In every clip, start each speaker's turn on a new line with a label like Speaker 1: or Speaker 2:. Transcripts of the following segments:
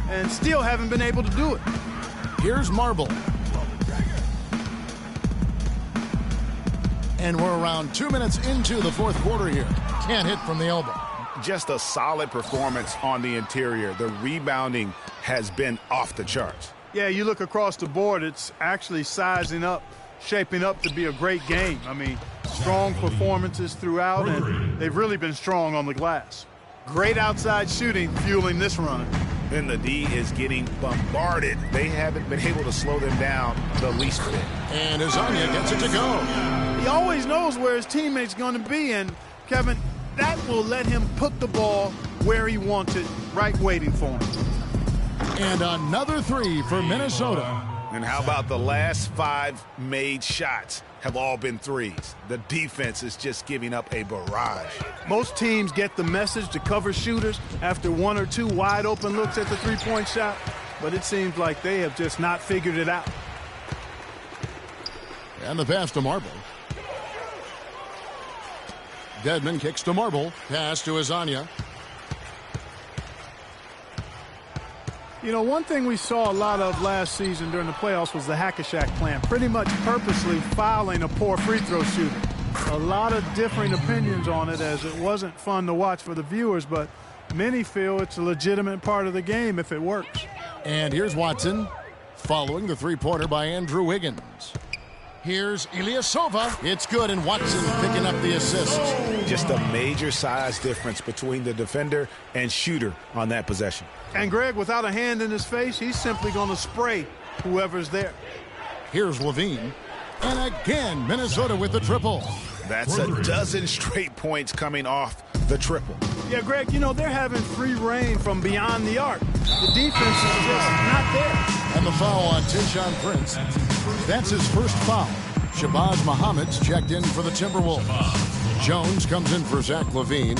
Speaker 1: and still haven't been able to do it.
Speaker 2: Here's Marble. And we're around 2 minutes into the fourth quarter here. Can't hit from the elbow.
Speaker 3: Just a solid performance on the interior. The rebounding has been off the charts.
Speaker 1: Yeah, you look across the board, it's actually sizing up, shaping up to be a great game. I mean, strong performances throughout, and they've really been strong on the glass. Great outside shooting fueling this run.
Speaker 3: And the D is getting bombarded. They haven't been able to slow them down the least bit.
Speaker 2: And Azania gets it to go.
Speaker 1: He always knows where his teammate's going to be, and, Kevin, that will let him put the ball where he wants it, right waiting for him.
Speaker 2: And another three for Minnesota.
Speaker 3: And how about the last 5 made shots have all been threes? The defense is just giving up a barrage.
Speaker 1: Most teams get the message to cover shooters after 1 or 2 wide open looks at the three-point shot, but it seems like they have just not figured it out.
Speaker 2: And the pass to Marble. Dedmon kicks to Marble. Pass to Azania.
Speaker 1: You know, one thing we saw a lot of last season during the playoffs was the hack-a-shack plan, pretty much purposely fouling a poor free throw shooter. A lot of differing opinions on it, as it wasn't fun to watch for the viewers, but many feel it's a legitimate part of the game if it works.
Speaker 2: And here's Watson following the three-pointer by Andrew Wiggins. Here's Ilyasova. It's good, and Watson picking up the assist.
Speaker 3: Just a major size difference between the defender and shooter on that possession.
Speaker 1: And Greg, without a hand in his face, he's simply going to spray whoever's there.
Speaker 2: Here's Levine. And again, Minnesota with the triple.
Speaker 3: That's a dozen straight points coming off the triple.
Speaker 1: Yeah, Greg, you know, they're having free reign from beyond the arc. The defense is just not there.
Speaker 2: And the foul on Tayshaun Prince. That's his first foul. Shabazz Muhammad's checked in for the Timberwolves. Jones comes in for Zach LaVine.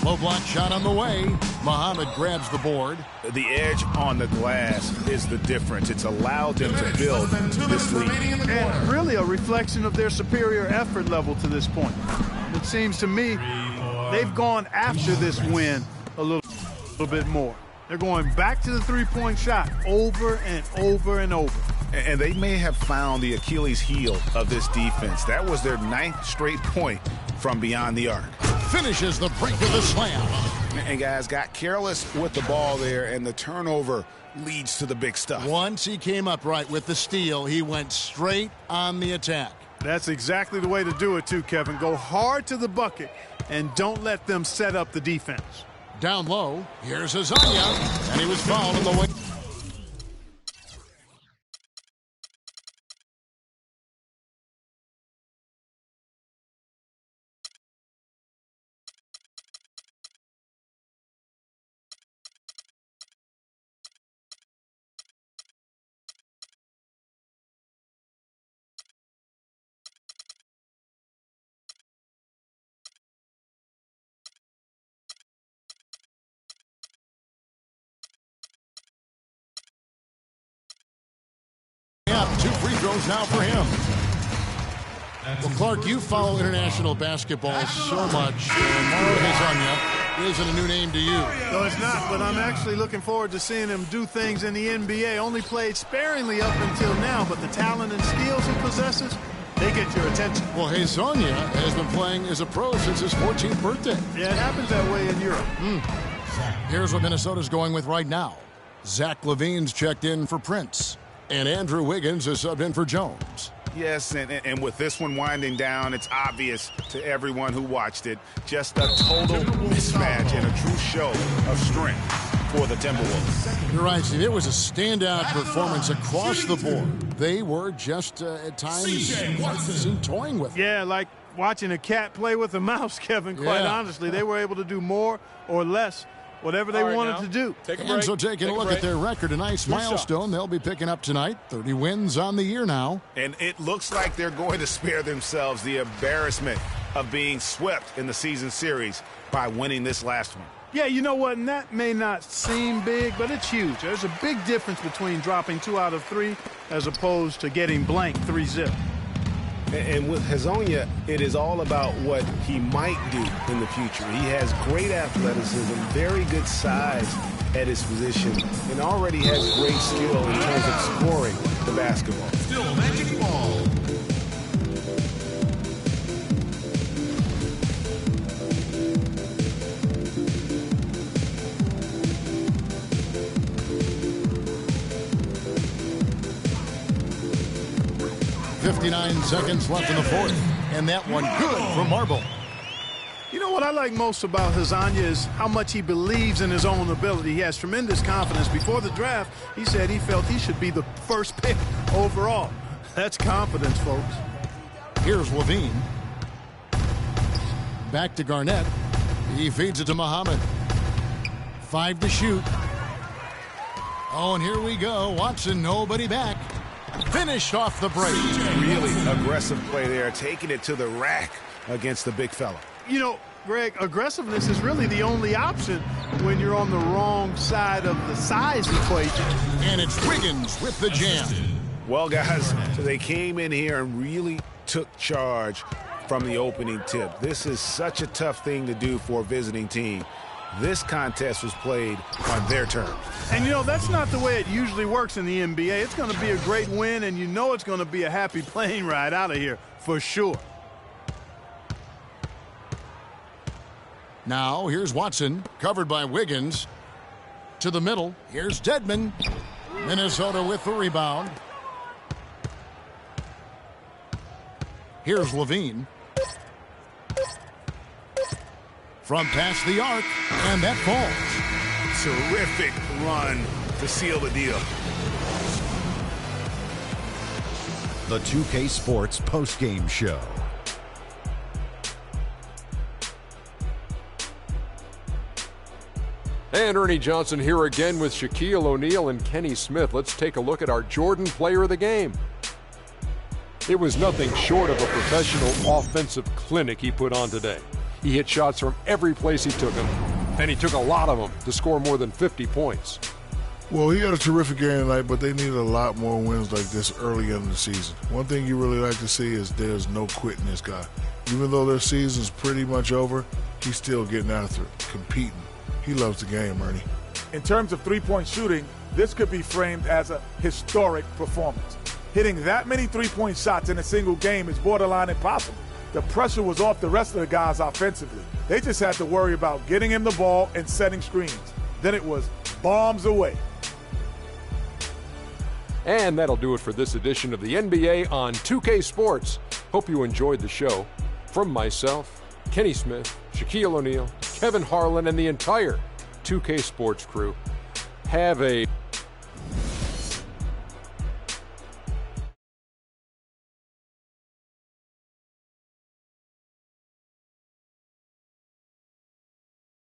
Speaker 2: Low block shot on the way. Muhammad grabs the board.
Speaker 3: The edge on the glass is the difference. It's allowed them to build this lead.
Speaker 1: And really a reflection of their superior effort level to this point. It seems to me they've gone after this win a little bit more. They're going back to the three-point shot over and over and over.
Speaker 3: And they may have found the Achilles heel of this defense. That was their 9th straight point from beyond the arc.
Speaker 2: Finishes the break with a slam.
Speaker 3: And guys got careless with the ball there, and the turnover leads to the big stuff.
Speaker 2: Once he came up right with the steal, he went straight on the attack.
Speaker 1: That's exactly the way to do it too, Kevin. Go hard to the bucket and don't let them set up the defense.
Speaker 2: Down low, here's Azania, and he was fouled in the way. Two free throws now for him. Well, Clark, you follow international basketball so much. Mauro Hezonja isn't a new name to you.
Speaker 1: No, it's not, but I'm actually looking forward to seeing him do things in the NBA. Only played sparingly up until now, but the talent and skills he possesses, they get your attention.
Speaker 2: Well, Hezonja has been playing as a pro since his 14th birthday.
Speaker 1: Yeah, it happens that way in Europe.
Speaker 2: Here's what Minnesota's going with right now. Zach LaVine's checked in for Prince. And Andrew Wiggins is subbed in for Jones.
Speaker 3: Yes, and with this one winding down, it's obvious to everyone who watched it. Just a total mismatch and a true show of strength for the Timberwolves.
Speaker 2: You're right, Steve. It was a standout performance across the board. They were just, at times, seemed toying with it.
Speaker 1: Yeah, like watching a cat play with a mouse, Kevin, quite honestly. They were able to do more or less whatever they wanted to do.
Speaker 2: And so taking a look at their record, a nice milestone they'll be picking up tonight. 30 wins on the year now.
Speaker 3: And it looks like they're going to spare themselves the embarrassment of being swept in the season series by winning this last one.
Speaker 1: Yeah, you know what, and that may not seem big, but it's huge. There's a big difference between dropping 2 out of 3 as opposed to getting blanked 3-0.
Speaker 3: And with Hezonja, it is all about what he might do in the future. He has great athleticism, very good size at his position, and already has great skill in terms of scoring the basketball.
Speaker 2: Still magic ball. .59 seconds left in the fourth, and that one good for Marble.
Speaker 1: You know what I like most about Hezonja is how much he believes in his own ability. He has tremendous confidence. Before the draft, he said he felt he should be the first pick overall. That's confidence, folks.
Speaker 2: Here's Levine. Back to Garnett. He feeds it to Muhammad. 5 to shoot. Oh, and here we go. Watson, nobody back. Finished off the break.
Speaker 3: Really aggressive play there, taking it to the rack against the big fella.
Speaker 1: You know, Greg, aggressiveness is really the only option when you're on the wrong side of the size equation.
Speaker 2: And it's Wiggins with the jam.
Speaker 3: Well, guys, so they came in here and really took charge from the opening tip. This is such a tough thing to do for a visiting team. This contest was played on their terms.
Speaker 1: And, you know, that's not the way it usually works in the NBA. It's going to be a great win, and you know it's going to be a happy plane ride out of here for sure.
Speaker 2: Now, here's Watson, covered by Wiggins. To the middle, here's Dedmon. Minnesota with the rebound. Here's Levine. From past the arc, and that falls.
Speaker 3: Terrific run to seal the deal.
Speaker 4: The 2K Sports postgame show.
Speaker 5: And Ernie Johnson here again with Shaquille O'Neal and Kenny Smith. Let's take a look at our Jordan player of the game. It was nothing short of a professional offensive clinic he put on today. He hit shots from every place he took them, and he took a lot of them to score more than 50 points.
Speaker 6: Well, he had a terrific game tonight, but they needed a lot more wins like this early in the season. One thing you really like to see is there's no quitting this guy. Even though their season's pretty much over, he's still getting after it, competing. He loves the game, Ernie.
Speaker 7: In terms of three-point shooting, this could be framed as a historic performance. Hitting that many three-point shots in a single game is borderline impossible. The pressure was off the rest of the guys offensively. They just had to worry about getting him the ball and setting screens. Then it was bombs away.
Speaker 5: And that'll do it for this edition of the NBA on 2K Sports. Hope you enjoyed the show. From myself, Kenny Smith, Shaquille O'Neal, Kevin Harlan, and the entire 2K Sports crew, have a